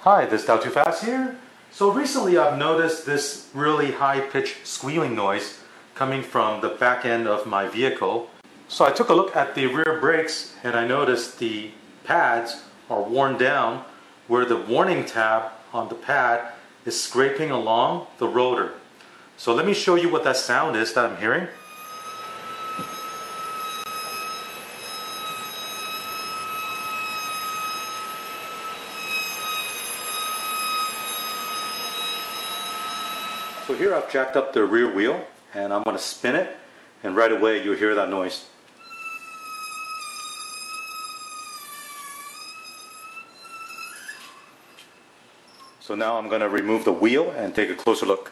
Hi, this Dow Too Fast here. So recently I've noticed this really high-pitched squealing noise coming from the back end of my vehicle. So I took a look at the rear brakes and I noticed the pads are worn down where the warning tab on the pad is scraping along the rotor. So let me show you what that sound is that I'm hearing. So here I've jacked up the rear wheel and I'm going to spin it, and right away you'll hear that noise. So now I'm going to remove the wheel and take a closer look.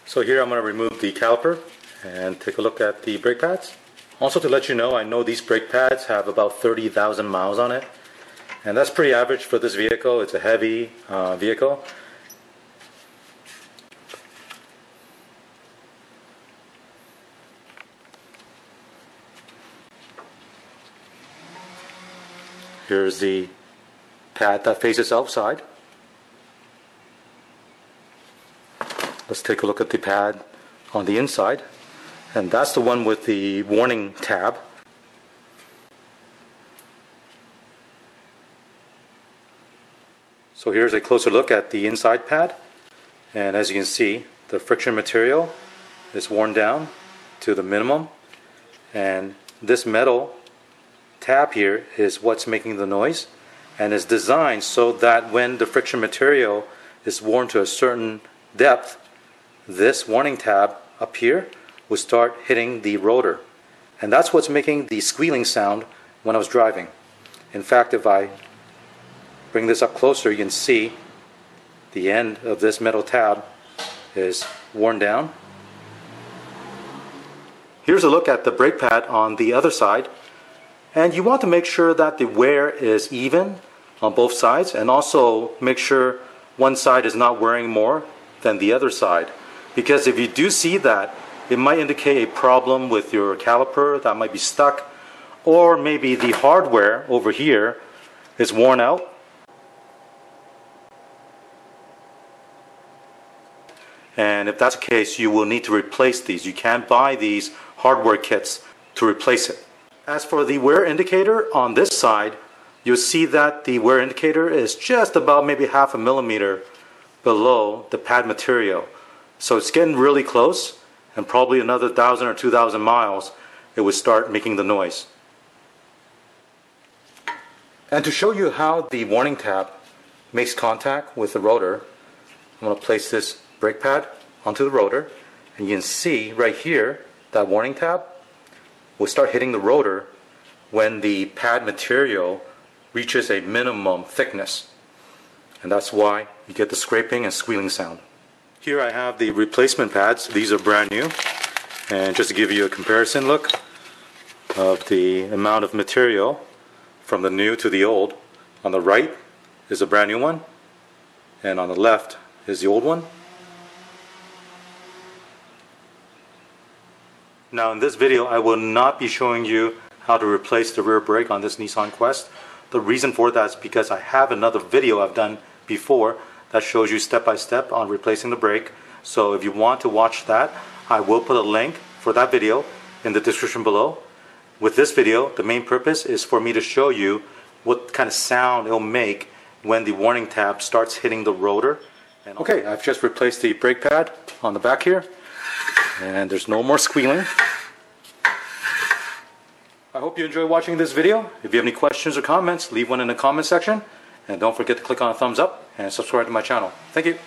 So here I'm going to remove the caliper and take a look at the brake pads. Also, to let you know, I know these brake pads have about 30,000 miles on it, and that's pretty average for this vehicle. It's a heavy vehicle. Here's the pad that faces outside. Let's take a look at the pad on the inside, and that's the one with the warning tab. So here's a closer look at the inside pad, and as you can see, the friction material is worn down to the minimum, and this metal tab here is what's making the noise, and is designed so that when the friction material is worn to a certain depth, this warning tab up here will start hitting the rotor, and that's what's making the squealing sound when I was driving. In fact, if I bring this up closer, you can see the end of this metal tab is worn down. Here's a look at the brake pad on the other side, and you want to make sure that the wear is even on both sides, and also make sure one side is not wearing more than the other side. Because if you do see that, it might indicate a problem with your caliper that might be stuck, or maybe the hardware over here is worn out. And if that's the case, you will need to replace these. You can't buy these hardware kits to replace it. As for the wear indicator on this side, you'll see that the wear indicator is just about maybe 0.5 millimeter below the pad material. So it's getting really close, and probably another 1,000 or 2,000 miles it would start making the noise. And to show you how the warning tab makes contact with the rotor, I'm going to place this brake pad onto the rotor, and you can see right here that warning tab will start hitting the rotor when the pad material reaches a minimum thickness, and that's why you get the scraping and squealing sound. Here I have the replacement pads. These are brand new, and just to give you a comparison look of the amount of material from the new to the old, on the right is a brand new one, and on the left is the old one. Now in this video I will not be showing you how to replace the rear brake on this Nissan Quest. The reason for that is because I have another video I've done before that shows you step by step on replacing the brake. So if you want to watch that, I will put a link for that video in the description below. With this video, the main purpose is for me to show you what kind of sound it'll make when the warning tab starts hitting the rotor. Okay, I've just replaced the brake pad on the back here, and there's no more squealing. I hope you enjoy watching this video. If you have any questions or comments, leave one in the comment section. And don't forget to click on a thumbs up and subscribe to my channel. Thank you.